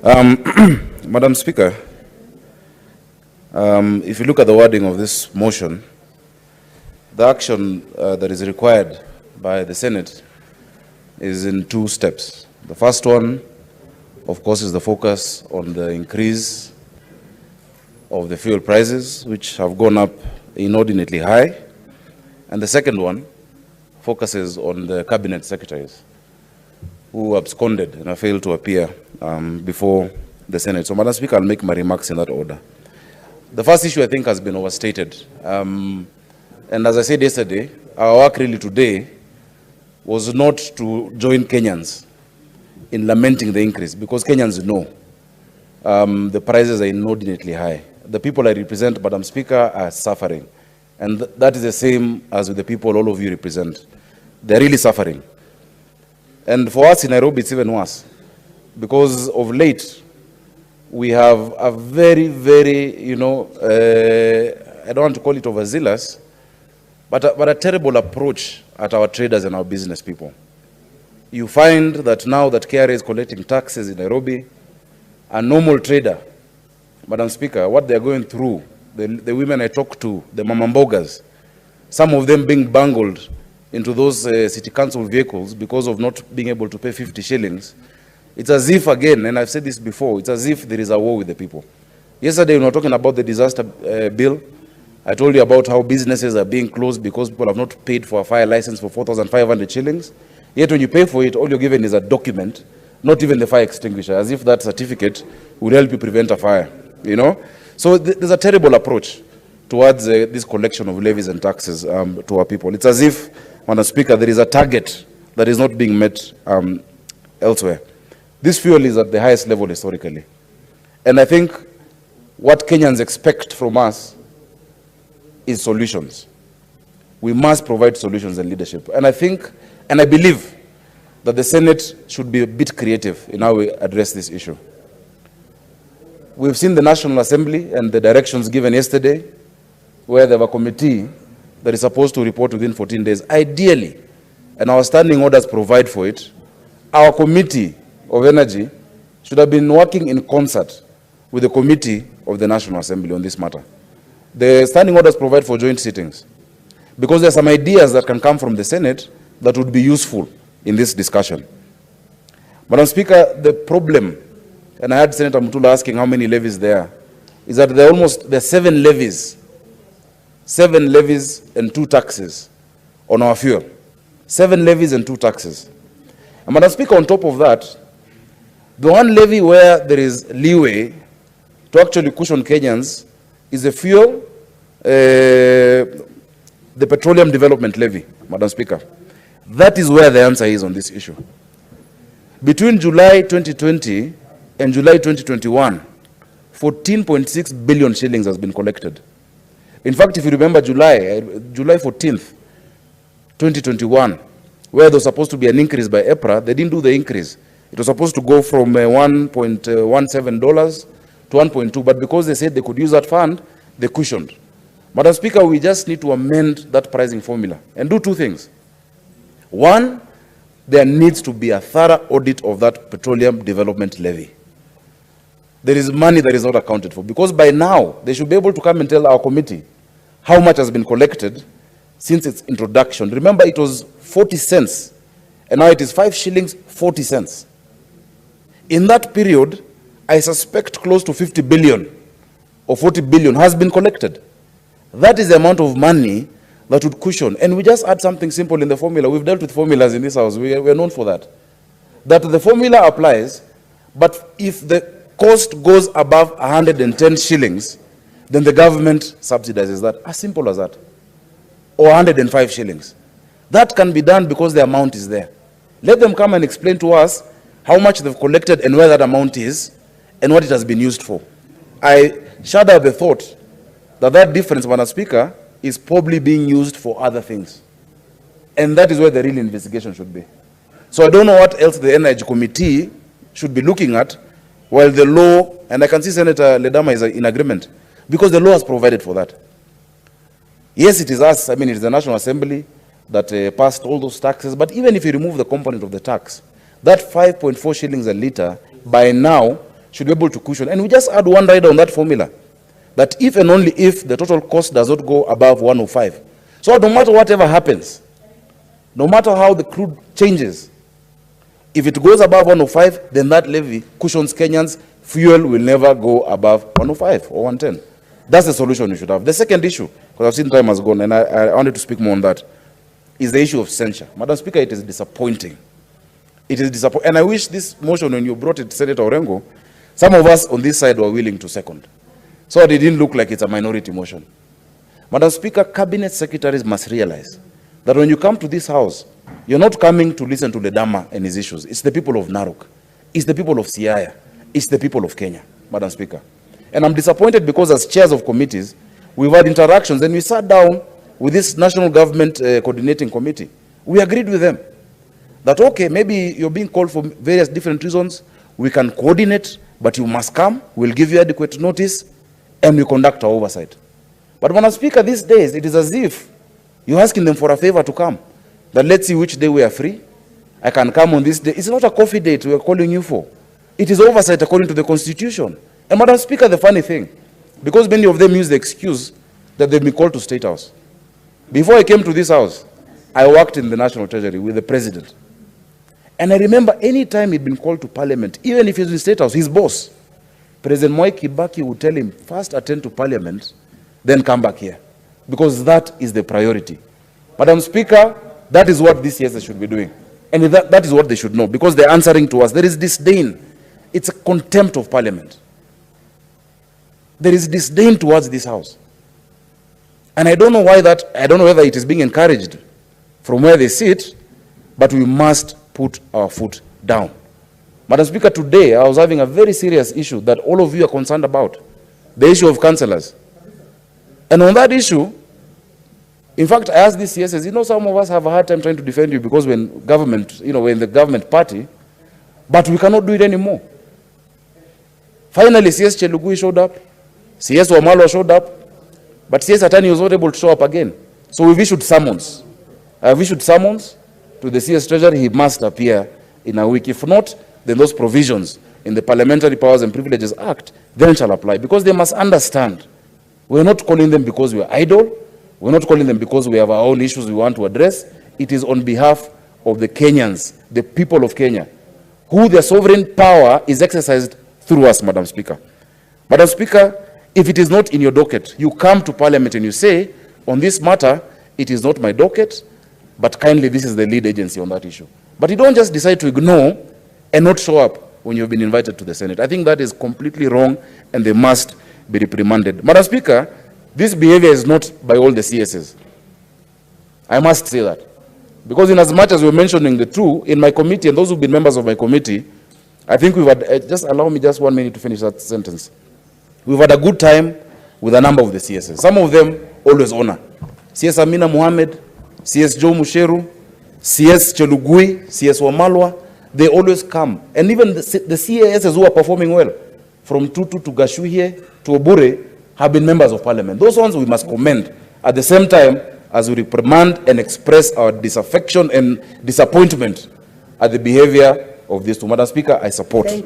Madam Speaker, if you look at the wording of this motion, the action that is required by the Senate is in two steps. The first one, of course, is the focus on the increase of the fuel prices, which have gone up inordinately high. And the second one focuses on the Cabinet Secretaries who absconded and have failed to appear before the Senate. So, Madam Speaker, I'll make my remarks in that order. The first issue, I think, has been overstated. And as I said yesterday, our work really today was not to join Kenyans in lamenting the increase, because Kenyans know the prices are inordinately high. The people I represent, Madam Speaker, are suffering. And that is the same as with the people all of you represent. They're really suffering. And for us in Nairobi, it's even worse, because of late, we have a very, very, I don't want to call it overzealous, but a terrible approach at our traders and our business people. You find that now that KRA is collecting taxes in Nairobi, a normal trader, Madam Speaker, what they're going through, the women I talk to, the mamambogas, some of them being bungled into those city council vehicles because of not being able to pay 50 shillings. It's as if, again, and I've said this before, it's as if there is a war with the people. Yesterday, when we were talking about the disaster bill, I told you about how businesses are being closed because people have not paid for a fire license for 4,500 shillings. Yet when you pay for it, all you're given is a document, not even the fire extinguisher, as if that certificate would help you prevent a fire, So there's a terrible approach towards this collection of levies and taxes to our people. It's as if, Madam Speaker, there is a target that is not being met elsewhere. This fuel is at the highest level historically. And I think what Kenyans expect from us is solutions. We must provide solutions and leadership. And I think, and I believe, that the Senate should be a bit creative in how we address this issue. We've seen the National Assembly and the directions given yesterday, where they have a committee that is supposed to report within 14 days. Ideally, and our standing orders provide for it, our committee of energy should have been working in concert with the committee of the National Assembly on this matter. The standing orders provide for joint sittings, because there are some ideas that can come from the Senate that would be useful in this discussion. Madam Speaker, the problem, and I heard Senator Mutula asking how many levies there are, is that there are 7 levies. 7 levies and 2 taxes on our fuel. 7 levies and 2 taxes. And Madam Speaker, on top of that, the one levy where there is leeway to actually cushion Kenyans is the fuel, the petroleum development levy, Madam Speaker. That is where the answer is on this issue. Between July 2020 and July 2021, 14.6 billion shillings has been collected. In fact, if you remember July 14th, 2021, where there was supposed to be an increase by EPRA, they didn't do the increase. It was supposed to go from $1.17 to 1.2, but because they said they could use that fund, they cushioned. Madam Speaker, we just need to amend that pricing formula and do 2 things. One, there needs to be a thorough audit of that petroleum development levy. There is money that is not accounted for, because by now they should be able to come and tell our committee how much has been collected since its introduction. Remember, it was 40 cents, and now it is 5 shillings, 40 cents. In that period, I suspect close to 50 billion or 40 billion has been collected. That is the amount of money that would cushion. And we just add something simple in the formula. We've dealt with formulas in this house. We are known for that. That the formula applies, but if the cost goes above 110 shillings, then the government subsidizes that. As simple as that. Or 105 shillings. That can be done because the amount is there. Let them come and explain to us how much they've collected and where that amount is and what it has been used for. I shudder at the thought that that difference, Madam Speaker, is probably being used for other things. And that is where the real investigation should be. So I don't know what else the Energy Committee should be looking at, while the law, and I can see Senator Ledama is in agreement, because the law has provided for that. Yes, it is us, it is the National Assembly that passed all those taxes, but even if you remove the component of the tax, that 5.4 shillings a litre by now should be able to cushion. And we just add one rider on that formula, that if and only if the total cost does not go above 105. So no matter whatever happens, no matter how the crude changes, if it goes above 105, then that levy cushions Kenyans. Fuel will never go above 105 or 110. That's the solution you should have. The second issue, because I've seen time has gone, and I wanted to speak more on that, is the issue of censure. Madam Speaker, it is disappointing. It is disappointing. And I wish this motion, when you brought it to Senator Orengo, some of us on this side were willing to second, so it didn't look like it's a minority motion. Madam Speaker, Cabinet Secretaries must realize that when you come to this House, you're not coming to listen to Ledama and his issues. It's the people of Narok. It's the people of Siaya. It's the people of Kenya, Madam Speaker. And I'm disappointed because as chairs of committees, we've had interactions and we sat down with this National Government Coordinating Committee. We agreed with them that, okay, maybe you're being called for various different reasons. We can coordinate, but you must come. We'll give you adequate notice and we conduct our oversight. But Madam Speaker, these days, it is as if you're asking them for a favor to come. That let's see which day we are free. I can come on this day. It's not a coffee date we're calling you for. It is oversight according to the Constitution. And Madam Speaker, the funny thing, because many of them use the excuse that they've been called to State House. Before I came to this House, I worked in the National Treasury with the President. And I remember any time he'd been called to Parliament, even if he's in State House, his boss, President Mwai Kibaki, would tell him, first attend to Parliament, then come back here. Because that is the priority. Madam Speaker, that is what these CSs should be doing. And that is what they should know, because they're answering to us. There is disdain. It's a contempt of Parliament. There is disdain towards this House. And I don't know why that, I don't know whether it is being encouraged from where they sit, but we must put our foot down. Madam Speaker, today I was having a very serious issue that all of you are concerned about, the issue of councillors. And on that issue, in fact, I asked these CSs, you know, some of us have a hard time trying to defend you because when government, you know, we're in the government party, but we cannot do it anymore. Finally, CS Chelugui showed up, CS Wamalwa showed up, but CS Atani was not able to show up again. So we've issued summons. I've issued summons to the CS Treasury. He must appear in a week. If not, then those provisions in the Parliamentary Powers and Privileges Act then shall apply, because they must understand we're not calling them because we're idle. We're not calling them because we have our own issues we want to address. It is on behalf of the Kenyans, the people of Kenya, who their sovereign power is exercised through us, Madam Speaker. Madam Speaker, if it is not in your docket, you come to Parliament and you say, on this matter, it is not my docket, but kindly this is the lead agency on that issue. But you don't just decide to ignore and not show up when you've been invited to the Senate. I think that is completely wrong and they must be reprimanded. Madam Speaker, this behavior is not by all the CSs. I must say that. Because in as much as we're mentioning the two, in my committee, and those who've been members of my committee, I think we've had, just allow me just 1 minute to finish that sentence. We've had a good time with a number of the CSs. Some of them always honor. CS Amina Mohamed, CS Joe Musheru, CS Chelugui, CS Wamalwa, they always come. And even the CASs who are performing well, from Tutu to Gashuhie to Obure, have been members of Parliament. Those ones we must commend at the same time as we reprimand and express our disaffection and disappointment at the behavior of this two. Madam Speaker, I support this.